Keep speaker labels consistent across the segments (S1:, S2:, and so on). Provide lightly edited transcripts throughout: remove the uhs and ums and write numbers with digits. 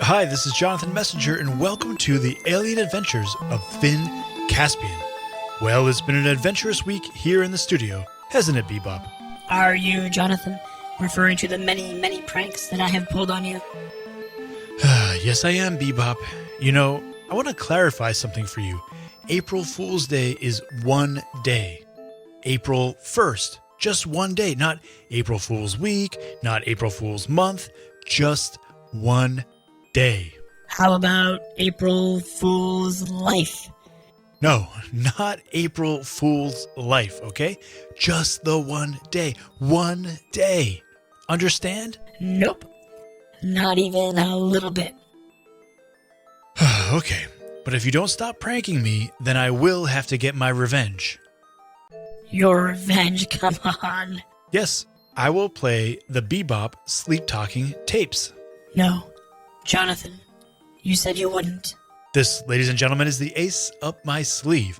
S1: Hi, this is Jonathan Messenger, and welcome to the Alien Adventures of Finn Caspian. Well, it's been an adventurous week here in the studio, hasn't it, Bebop?
S2: Are you, Jonathan, referring to the many pranks that I have pulled on you?
S1: Yes, I am, Bebop. You know, I want to clarify something for you. April Fool's Day is one day. April 1st, just one day. Not April Fool's Week, not April Fool's Month, just one day.
S2: How about April Fool's Life?
S1: No, not April Fool's Life, okay? Just the one day. One day. Understand?
S2: Nope. Not even a little bit.
S1: Okay, but if you don't stop pranking me, then I will have to get my revenge.
S2: Your revenge, come on.
S1: Yes, I will play the Bebop sleep-talking tapes.
S2: No. Jonathan, you said you wouldn't.
S1: This, ladies and gentlemen, is the ace up my sleeve.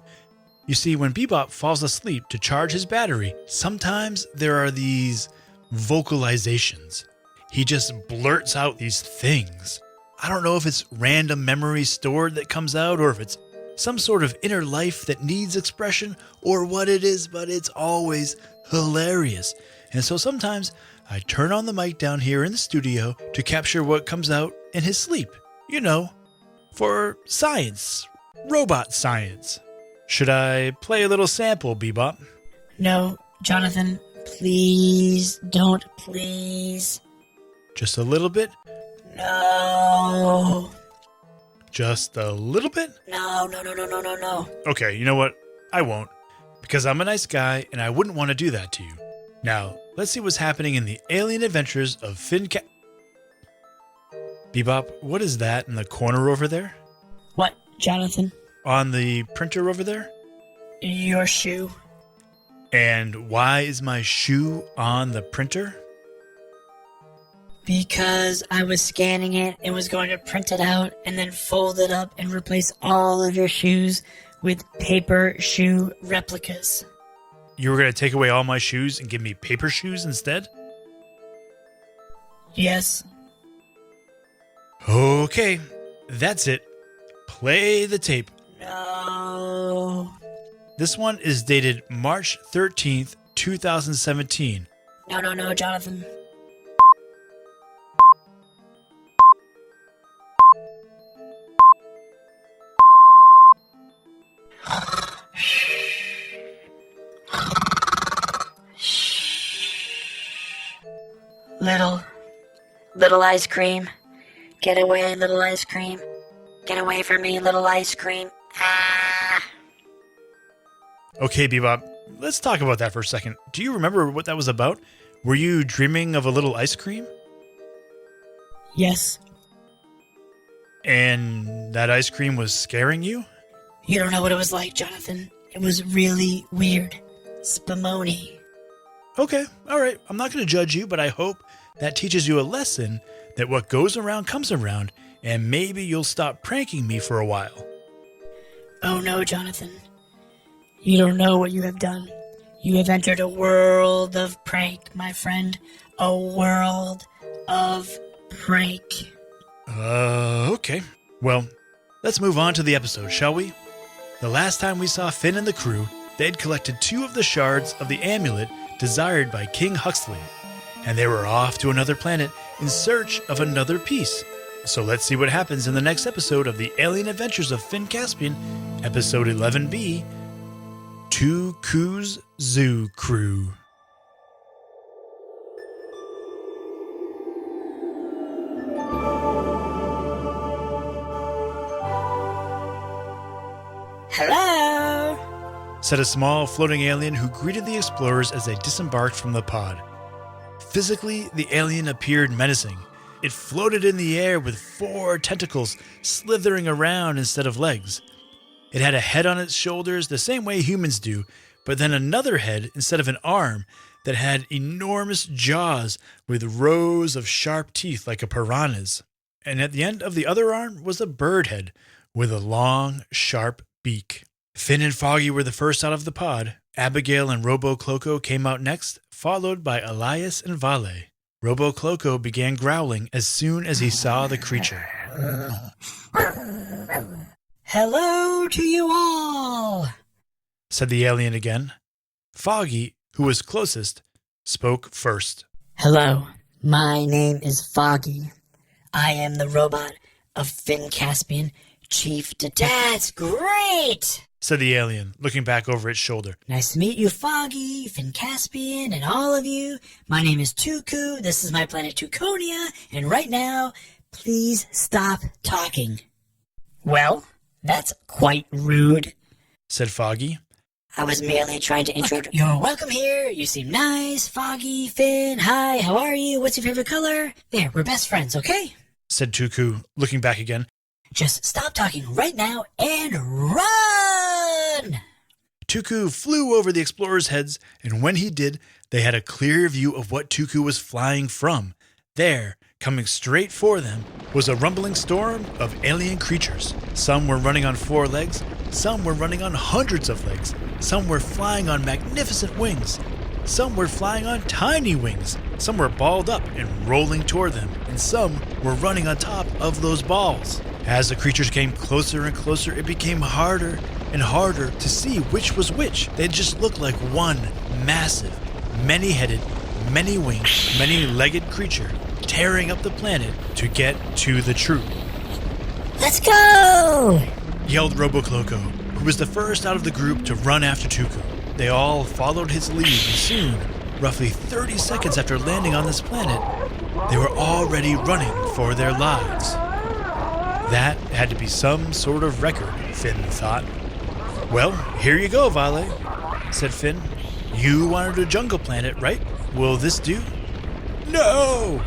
S1: You see, when Bebop falls asleep to charge his battery, sometimes there are these vocalizations. He just blurts out these things. I don't know if it's random memory stored that comes out or if it's some sort of inner life that needs expression or what it is, but it's always hilarious. And so sometimes I turn on the mic down here in the studio to capture what comes out in his sleep. You know, for science, robot science. Should I play a little sample, Bebop?
S2: No, Jonathan, please don't, please.
S1: Just a little bit?
S2: No.
S1: Just a little bit?
S2: No.
S1: Okay, you know what? I won't. Because I'm a nice guy and I wouldn't want to do that to you. Now, let's see what's happening in the Alien Adventures of Finn Bebop, what is that in the corner over there?
S2: What, Jonathan?
S1: On the printer over there?
S2: Your shoe.
S1: And why is my shoe on the printer?
S2: Because I was scanning it and was going to print it out and then fold it up and replace all of your shoes with paper shoe replicas.
S1: You were going to take away all my shoes and give me paper shoes instead?
S2: Yes.
S1: Okay, that's it. Play the tape.
S2: No.
S1: This one is dated March 13th, 2017.
S2: No, Jonathan. Little ice cream. Get away, little ice cream. Get away from me, little ice cream. Ah.
S1: Okay, Bebop, let's talk about that for a second. Do you remember what that was about? Were you dreaming of a little ice cream?
S2: Yes.
S1: And that ice cream was scaring you?
S2: You don't know what it was like, Jonathan. It was really weird. Spumoni.
S1: Okay, all right. I'm not going to judge you, but I hope that teaches you a lesson that what goes around comes around, and maybe you'll stop pranking me for a while.
S2: Oh no, Jonathan. You don't know what you have done. You have entered a world of prank, my friend. A world of prank.
S1: Okay. Well, let's move on to the episode, shall we? The last time we saw Finn and the crew, they'd collected 2 of the shards of the amulet desired by King Huxley, and they were off to another planet in search of another piece. So let's see what happens in the next episode of the Alien Adventures of Finn Caspian, episode 11b, TooKoo's Zoo Crew.
S2: Hello?
S1: Said a small floating alien who greeted the explorers as they disembarked from the pod. Physically, the alien appeared menacing. It floated in the air with 4 tentacles slithering around instead of legs. It had a head on its shoulders the same way humans do, but then another head instead of an arm that had enormous jaws with rows of sharp teeth like a piranha's. And at the end of the other arm was a bird head with a long, sharp beak. Finn and Foggy were the first out of the pod. Abigail and Robo Cloco came out next, followed by Elias and Vale. Robo Cloco began growling as soon as he saw the creature.
S2: Hello to you all,
S1: said the alien again. Foggy, who was closest, spoke first.
S2: Hello, my name is Foggy. I am the robot of Finn Caspian, Chief That's great!
S1: Said the alien, looking back over its shoulder.
S2: Nice to meet you, Foggy, Finn Caspian, and all of you. My name is TooKoo, this is my planet Tookonia, and right now, please stop talking. Well, that's quite rude,
S1: said Foggy.
S2: I was merely trying to introduce. You're welcome here. You seem nice. Foggy, Finn, hi, how are you? What's your favorite color? There, we're best friends, okay?
S1: Said TooKoo, looking back again.
S2: Just stop talking right now and run!
S1: TooKoo flew over the explorers' heads, and when he did, they had a clear view of what TooKoo was flying from. There, coming straight for them, was a rumbling storm of alien creatures. Some were running on 4 legs, some were running on hundreds of legs, some were flying on magnificent wings, some were flying on tiny wings, some were balled up and rolling toward them, and some were running on top of those balls. As the creatures came closer and closer, it became harder and harder to see which was which. They just looked like one massive, many-headed, many-winged, many-legged creature tearing up the planet to get to the troop.
S2: Let's go!
S1: Yelled RoboCloco, who was the first out of the group to run after TooKoo. They all followed his lead, and soon, roughly 30 seconds after landing on this planet, they were already running for their lives. That had to be some sort of record, Finn thought. Well, here you go, Vale, said Finn. You wanted a jungle planet, right? Will this do? No!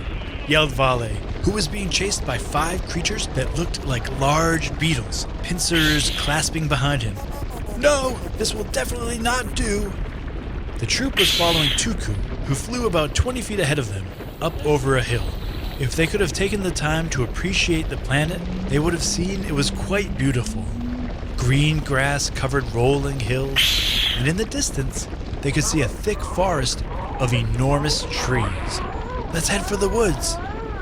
S1: Yelled Vale, who was being chased by 5 creatures that looked like large beetles, pincers clasping behind him. No, this will definitely not do. The troop was following TooKoo, who flew about 20 feet ahead of them, up over a hill. If they could have taken the time to appreciate the planet, they would have seen it was quite beautiful. Green grass-covered rolling hills, and in the distance, they could see a thick forest of enormous trees. Let's head for the woods,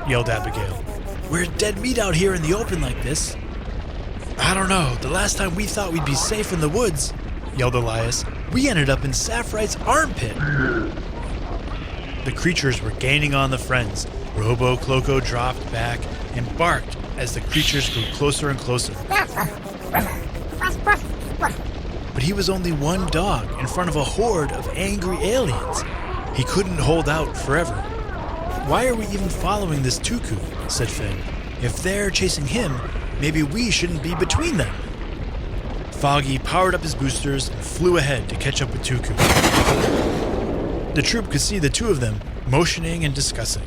S1: yelled Abigail. We're dead meat out here in the open like this. I don't know, the last time we thought we'd be safe in the woods, yelled Elias, we ended up in Saffrite's armpit. The creatures were gaining on the friends. RoboCloco dropped back and barked as the creatures grew closer and closer. But he was only one dog in front of a horde of angry aliens. He couldn't hold out forever. Why are we even following this TooKoo? Said Finn. If they're chasing him, maybe we shouldn't be between them. Foggy powered up his boosters and flew ahead to catch up with TooKoo. The troop could see the two of them motioning and discussing.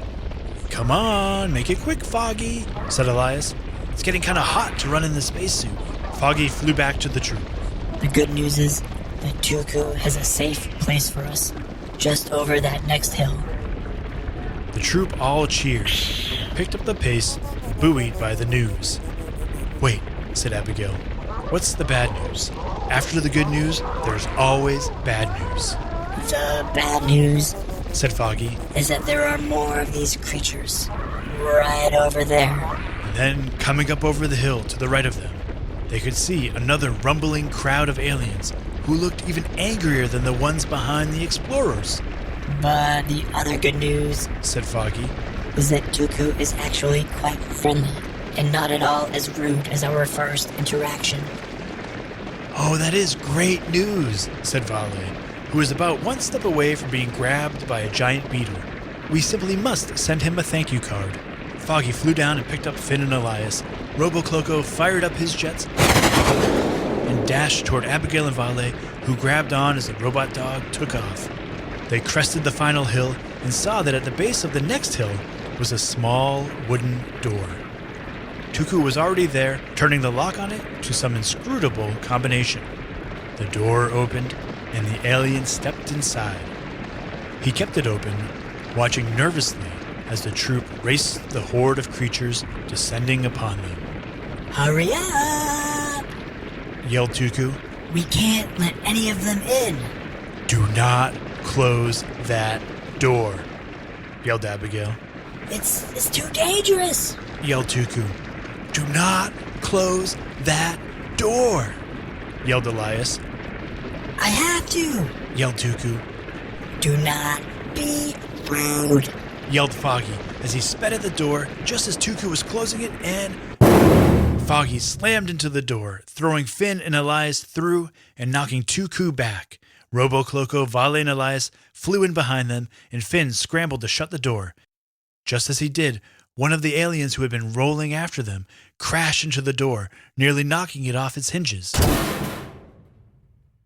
S1: Come on, make it quick, Foggy, said Elias. It's getting kind of hot to run in the spacesuit. Foggy flew back to the troop.
S2: The good news is that TooKoo has a safe place for us, just over that next hill.
S1: The troop all cheered, picked up the pace, buoyed by the news. Wait, said Abigail. What's the bad news? After the good news, there's always bad news.
S2: The bad news,
S1: said Foggy,
S2: is that there are more of these creatures right over there.
S1: And then, coming up over the hill to the right of them, they could see another rumbling crowd of aliens who looked even angrier than the ones behind the explorers.
S2: But the other good news,
S1: said Foggy,
S2: is that TooKoo is actually quite friendly and not at all as rude as our first interaction.
S1: Oh, that is great news, said Vale, who was about one step away from being grabbed by a giant beetle. We simply must send him a thank you card. Foggy flew down and picked up Finn and Elias. RoboCloco fired up his jets and dashed toward Abigail and Vale, who grabbed on as the robot dog took off. They crested the final hill and saw that at the base of the next hill was a small wooden door. TooKoo was already there, turning the lock on it to some inscrutable combination. The door opened, and the alien stepped inside. He kept it open, watching nervously as the troop raced the horde of creatures descending upon them.
S2: Hurry up!
S1: Yelled TooKoo.
S2: We can't let any of them in.
S1: Do not close that door, yelled Abigail.
S2: It's too dangerous,
S1: yelled TooKoo. "Do not close that door," yelled Elias.
S2: I have to,
S1: Yelled TooKoo.
S2: do not be rude.
S1: Yelled Foggy as he sped at the door just as TooKoo was closing it, and Foggy slammed into the door, throwing Finn and Elias through and knocking TooKoo back. Robo-Cloco, Vale, and Elias flew in behind them, and Finn scrambled to shut the door. Just as he did, one of the aliens who had been rolling after them crashed into the door, nearly knocking it off its hinges.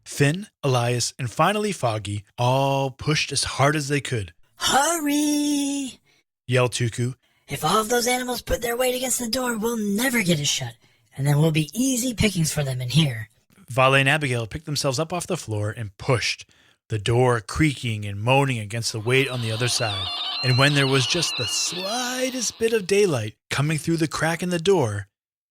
S1: Finn, Elias, and finally Foggy all pushed as hard as they could.
S2: Hurry!
S1: Yelled TooKoo.
S2: If all of those animals put their weight against the door, we'll never get it shut, and then we'll be easy pickings for them in here.
S1: Vale and Abigail picked themselves up off the floor and pushed, the door creaking and moaning against the weight on the other side. And when there was just the slightest bit of daylight coming through the crack in the door,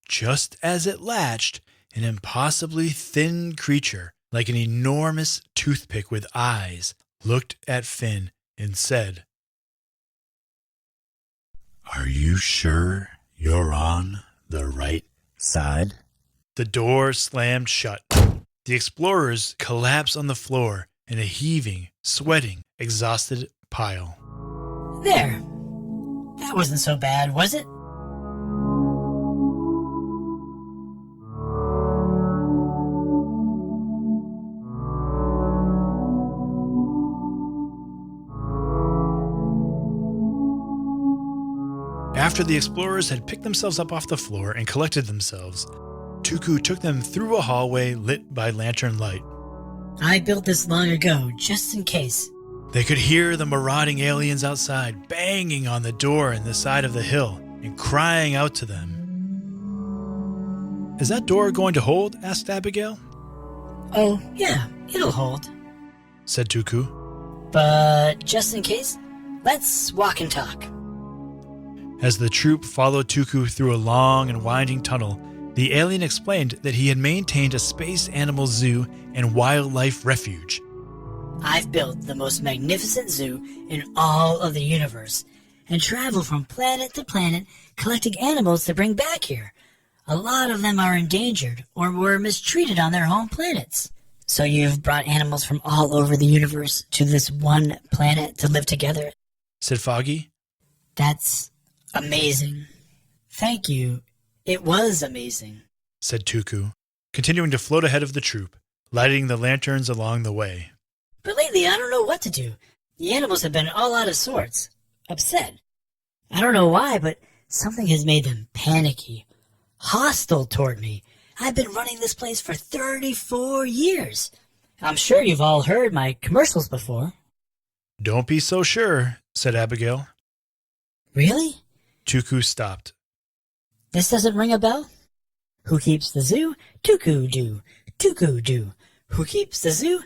S1: just as it latched, an impossibly thin creature, like an enormous toothpick with eyes, looked at Finn and said, "Are you sure you're on the right side?" The door slammed shut. The explorers collapsed on the floor in a heaving, sweating, exhausted pile.
S2: There. That wasn't so bad, was it?
S1: After the explorers had picked themselves up off the floor and collected themselves, TooKoo took them through a hallway lit by lantern light.
S2: I built this long ago, just in case.
S1: They could hear the marauding aliens outside banging on the door in the side of the hill and crying out to them. "Is that door going to hold?" asked Abigail.
S2: Oh, yeah, it'll hold.
S1: Said TooKoo.
S2: But just in case, let's walk and talk.
S1: As the troop followed TooKoo through a long and winding tunnel, the alien explained that he had maintained a space animal zoo and wildlife refuge.
S2: I've built the most magnificent zoo in all of the universe and travel from planet to planet collecting animals to bring back here. A lot of them are endangered or were mistreated on their home planets. So you've brought animals from all over the universe to this one planet to live together?
S1: Said Foggy.
S2: That's amazing. Thank you. It was amazing,
S1: said TooKoo, continuing to float ahead of the troop, lighting the lanterns along the way.
S2: But lately I don't know what to do. The animals have been all out of sorts, upset. I don't know why, but something has made them panicky, hostile toward me. I've been running this place for 34 years. I'm sure you've all heard my commercials before.
S1: Don't be so sure, said Abigail.
S2: Really?
S1: TooKoo stopped.
S2: This doesn't ring a bell? Who keeps the zoo? TooKoo do. TooKoo do. Who keeps the zoo?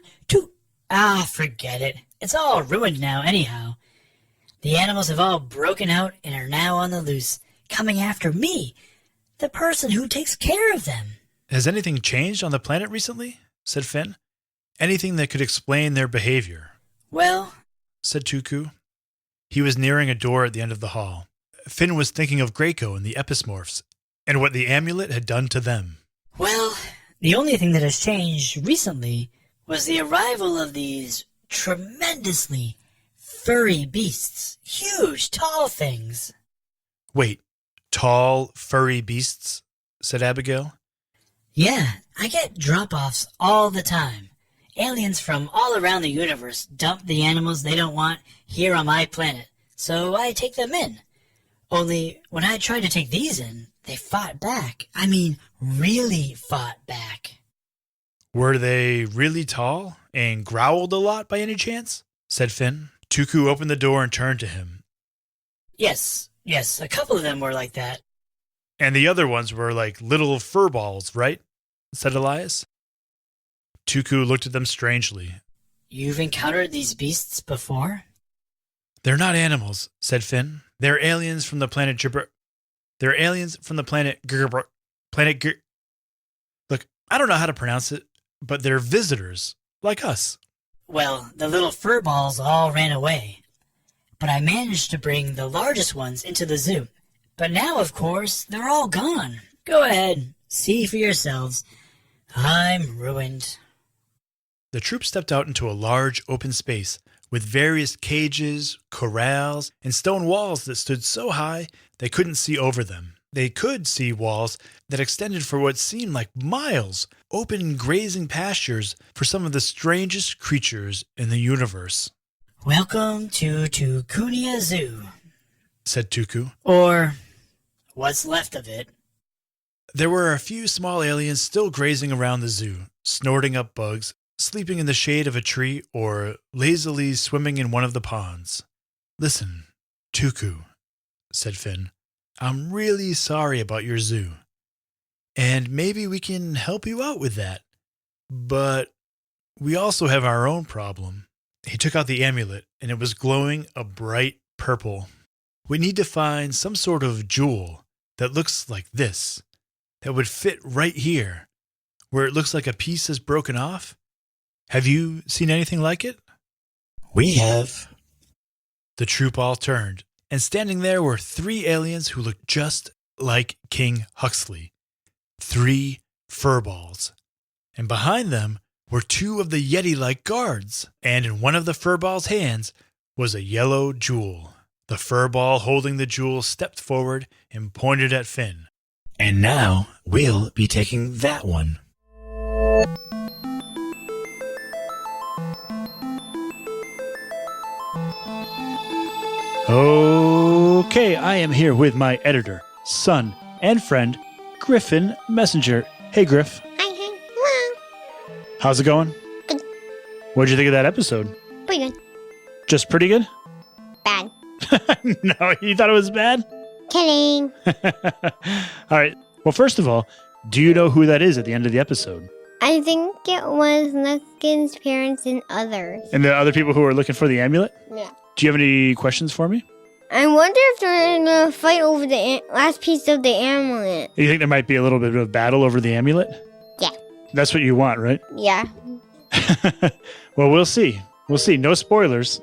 S2: Forget it. It's all ruined now anyhow. The animals have all broken out and are now on the loose, coming after me, the person who takes care of them.
S1: Has anything changed on the planet recently? Said Finn. Anything that could explain their behavior?
S2: Well,
S1: said TooKoo. He was nearing a door at the end of the hall. Finn was thinking of Graco and the Epismorphs, and what the amulet had done to them.
S2: Well, the only thing that has changed recently was the arrival of these tremendously furry beasts. Huge, tall things.
S1: Wait, tall, furry beasts? Said Abigail.
S2: Yeah, I get drop-offs all the time. Aliens from all around the universe dump the animals they don't want here on my planet, so I take them in. Only, when I tried to take these in, they fought back. I mean, really fought back.
S1: Were they really tall and growled a lot by any chance? Said Finn. TooKoo opened the door and turned to him.
S2: Yes, a couple of them were like that.
S1: And the other ones were like little fur balls, right? Said Elias. TooKoo looked at them strangely.
S2: You've encountered these beasts before?
S1: They're not animals, said Finn. They're aliens from the planet They're aliens from the planet Look, I don't know how to pronounce it, but they're visitors, like us.
S2: Well, the little fur balls all ran away. But I managed to bring the largest ones into the zoo. But now, of course, they're all gone. Go ahead, see for yourselves. I'm ruined.
S1: The troop stepped out into a large open space with various cages, corrals, and stone walls that stood so high they couldn't see over them. They could see walls that extended for what seemed like miles, open grazing pastures for some of the strangest creatures in the universe.
S2: Welcome to TooKoo's Zoo,
S1: said TooKoo.
S2: or what's left of it.
S1: There were a few small aliens still grazing around the zoo, snorting up bugs, sleeping in the shade of a tree, or lazily swimming in one of the ponds. Listen, TooKoo, said Finn, I'm really sorry about your zoo. And maybe we can help you out with that. But we also have our own problem. He took out the amulet, and it was glowing a bright purple. We need to find some sort of jewel that looks like this, that would fit right here, where it looks like a piece is broken off. Have you seen anything like it?
S3: We have.
S1: The troop all turned, and standing there were 3 aliens who looked just like King Huxley. 3 furballs. And behind them were 2 of the Yeti-like guards, and in one of the furballs' hands was a yellow jewel. The furball holding the jewel stepped forward and pointed at Finn.
S3: And now we'll be taking that one.
S1: Okay, I am here with my editor, son, and friend, Griffin Messenger. Hey, Griff.
S4: Hi. Hello.
S1: How's it going?
S4: Good.
S1: What'd you think of that episode?
S4: Pretty good.
S1: Just pretty good?
S4: Bad.
S1: No, you thought it was bad?
S4: Kidding.
S1: All right. Well, first of all, do you know who that is at the end of the episode?
S4: I think it was Nuskin's parents and others.
S1: And the other people who are looking for the amulet?
S4: Yeah.
S1: Do you have any questions for me?
S4: I wonder if they're going to fight over the last piece of the amulet.
S1: You think there might be a little bit of a battle over the amulet?
S4: Yeah.
S1: That's what you want, right?
S4: Yeah.
S1: Well, we'll see. We'll see. No spoilers.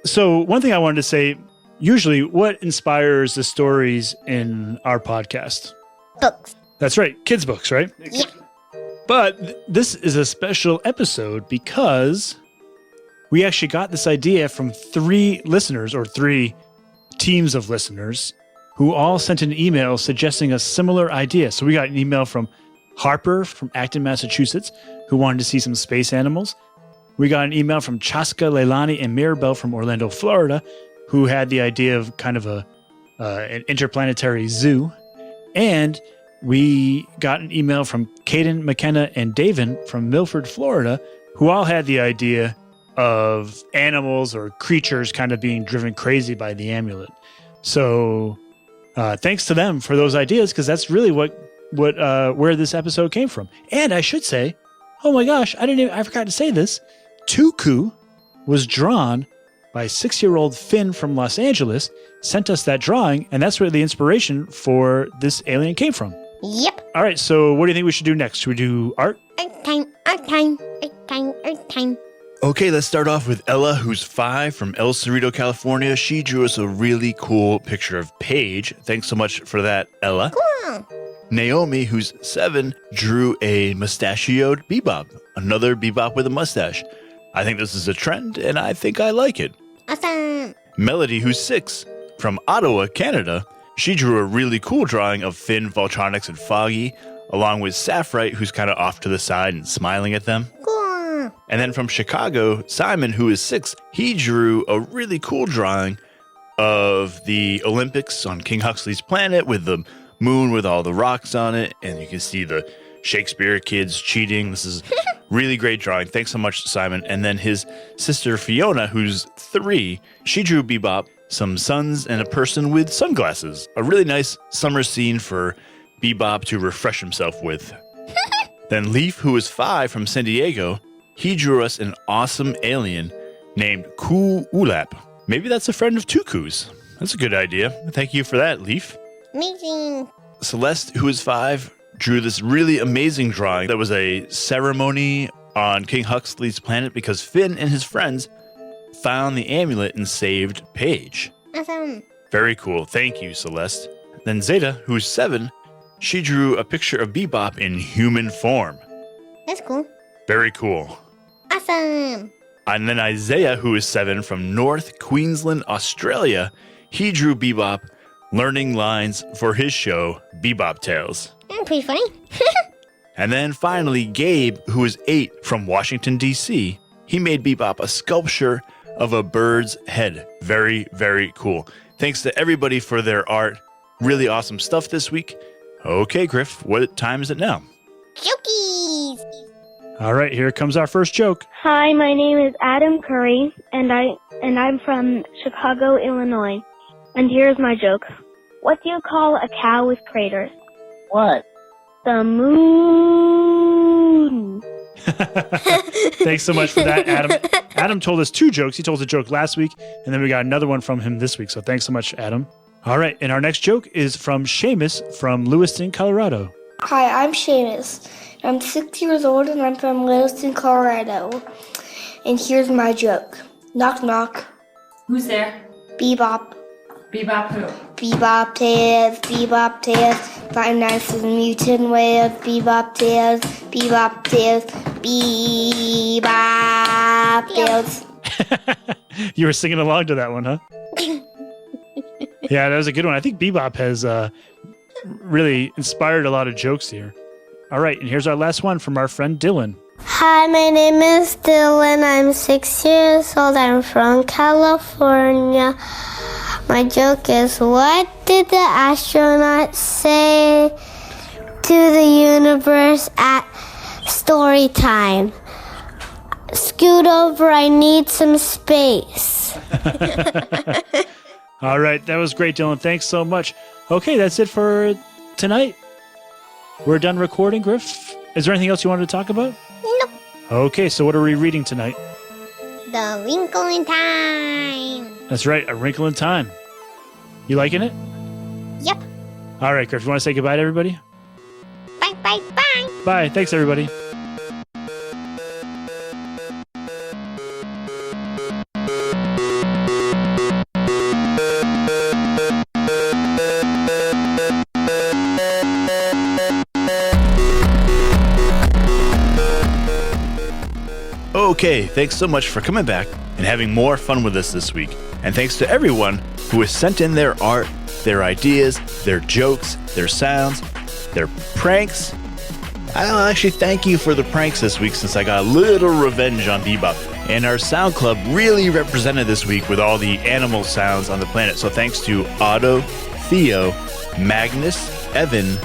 S1: So one thing I wanted to say, usually what inspires the stories in our podcast?
S4: Books.
S1: That's right. Kids' books, right?
S4: Yeah.
S1: But this is a special episode because we actually got this idea from 3 listeners, or 3 teams of listeners, who all sent an email suggesting a similar idea. So we got an email from Harper from Acton, Massachusetts, who wanted to see some space animals. We got an email from Chaska, Leilani, and Mirabelle from Orlando, Florida, who had the idea of kind of an interplanetary zoo. And we got an email from Caden, McKenna, and Davin from Milford, Florida, who all had the idea of animals or creatures kind of being driven crazy by the amulet. So thanks to them for those ideas, because that's really where this episode came from. And I should say, oh my gosh, I forgot to say this. TooKoo was drawn by 6-year-old Finn from Los Angeles, sent us that drawing, and that's where the inspiration for this alien came from.
S4: Yep.
S1: All right, so what do you think we should do next? Should we do art?
S4: Art time.
S5: Okay, let's start off with Ella, who's 5 from El Cerrito, California. She drew us a really cool picture of Paige. Thanks so much for that, Ella.
S4: Cool.
S5: Naomi, who's 7, drew a mustachioed bebop, another bebop with a mustache. I think this is a trend, and I think I like it.
S4: Awesome.
S5: Melody, who's 6, from Ottawa, Canada. She drew a really cool drawing of Finn, Voltronics, and Foggy, along with Saffrite, who's kind of off to the side and smiling at them.
S4: Cool.
S5: And then from Chicago, Simon, who is 6, he drew a really cool drawing of the Olympics on King Huxley's planet with the moon with all the rocks on it. And you can see the Shakespeare kids cheating. This is really great drawing. Thanks so much, Simon. And then his sister, Fiona, who's 3, she drew Bebop, some suns, and a person with sunglasses. A really nice summer scene for Bebop to refresh himself with. Then Leaf, who is 5 from San Diego, he drew us an awesome alien named Ku-Ulap. Maybe that's a friend of TooKoo's. That's a good idea. Thank you for that, Leaf.
S4: Amazing.
S5: Celeste, who is 5, drew this really amazing drawing that was a ceremony on King Huxley's planet because Finn and his friends found the amulet and saved Paige.
S4: Awesome.
S5: Very cool. Thank you, Celeste. Then Zeta, who's 7, she drew a picture of Bebop in human form.
S4: That's cool.
S5: Very cool.
S4: Awesome.
S5: And then Isaiah, who is 7, from North Queensland, Australia, he drew Bebop learning lines for his show, Bebop Tales.
S4: Pretty funny.
S5: And then finally, Gabe, who is 8, from Washington, D.C., he made Bebop a sculpture of a bird's head. Very, very cool. Thanks to everybody for their art. Really awesome stuff this week. Okay, Griff, what time is it now?
S4: Jokies.
S6: All right, here comes our first joke.
S7: Hi, my name is Adam Curry, and I'm from Chicago, Illinois. And here's my joke. What do you call a cow with craters?
S8: What?
S7: The moon.
S6: Thanks so much for that, Adam. Adam told us 2 jokes. He told us a joke last week, and then we got another one from him this week. So thanks so much, Adam. All right, and our next joke is from Seamus from Lewiston, Colorado.
S9: Hi, I'm Seamus. I'm 6 years old and I'm from Lewiston, Colorado. And here's my joke. Knock, knock.
S10: Who's there?
S9: Bebop.
S10: Bebop who?
S9: Bebop Tales, Bebop Tales. Five Nights at Mutant Wales. Bebop Tales, Bebop Tales, Bebop Tales.
S6: You were singing along to that one, huh? Yeah, that was a good one. I think Bebop has really inspired a lot of jokes here. All right, and here's our last one from our friend Dylan.
S4: Hi, my name is Dylan. I'm 6 years old. I'm from California. My joke is, what did the astronaut say to the universe at story time? Scoot over, I need some space.
S6: All right, that was great, Dylan. Thanks so much. Okay, that's it for tonight. We're done recording, Griff. Is there anything else you wanted to talk about?
S4: Nope.
S6: Okay, so what are we reading tonight?
S4: The Wrinkle in Time.
S6: That's right, A Wrinkle in Time. You liking it?
S4: Yep.
S6: All right, Griff, you want to say goodbye to everybody?
S4: Bye, bye, bye.
S6: Bye. Thanks, everybody.
S5: Okay, thanks so much for coming back and having more fun with us this week. And thanks to everyone who has sent in their art, their ideas, their jokes, their sounds, their pranks. I'll actually thank you for the pranks this week since I got a little revenge on Bebop. And our sound club really represented this week with all the animal sounds on the planet. So thanks to Otto, Theo, Magnus, Evan,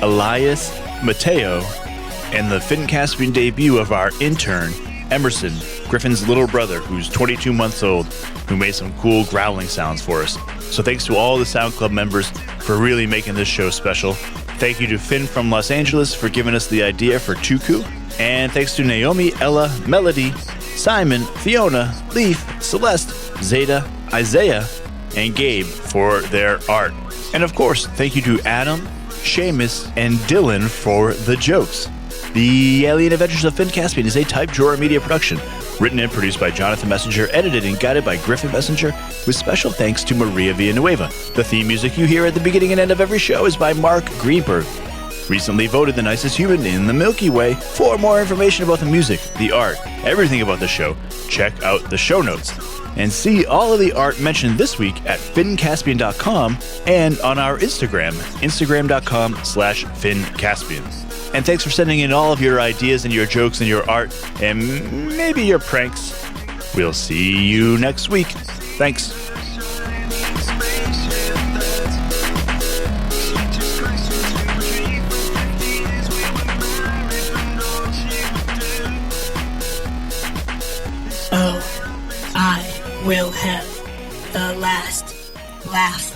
S5: Elias, Mateo, and the Finn Caspian debut of our intern, Emerson, Griffin's little brother, who's 22 months old, who made some cool growling sounds for us. So thanks to all the Sound Club members for really making this show special. Thank you to Finn from Los Angeles for giving us the idea for TooKoo. And thanks to Naomi, Ella, Melody, Simon, Fiona, Leaf, Celeste, Zeta, Isaiah, and Gabe for their art. And of course, thank you to Adam, Seamus, and Dylan for the jokes. The Alien Adventures of Finn Caspian is a Type Drawer Media production, written and produced by Jonathan Messenger, edited and guided by Griffin Messenger, with special thanks to Maria Villanueva. The theme music you hear at the beginning and end of every show is by Mark Greenberg, recently voted the nicest human in the Milky Way. For more information about the music, the art, everything about the show, check out the show notes. And see all of the art mentioned this week at finncaspian.com and on our Instagram, instagram.com/finncaspian. And thanks for sending in all of your ideas and your jokes and your art and maybe your pranks. We'll see you next week. Thanks.
S2: Oh, I will have the last laugh.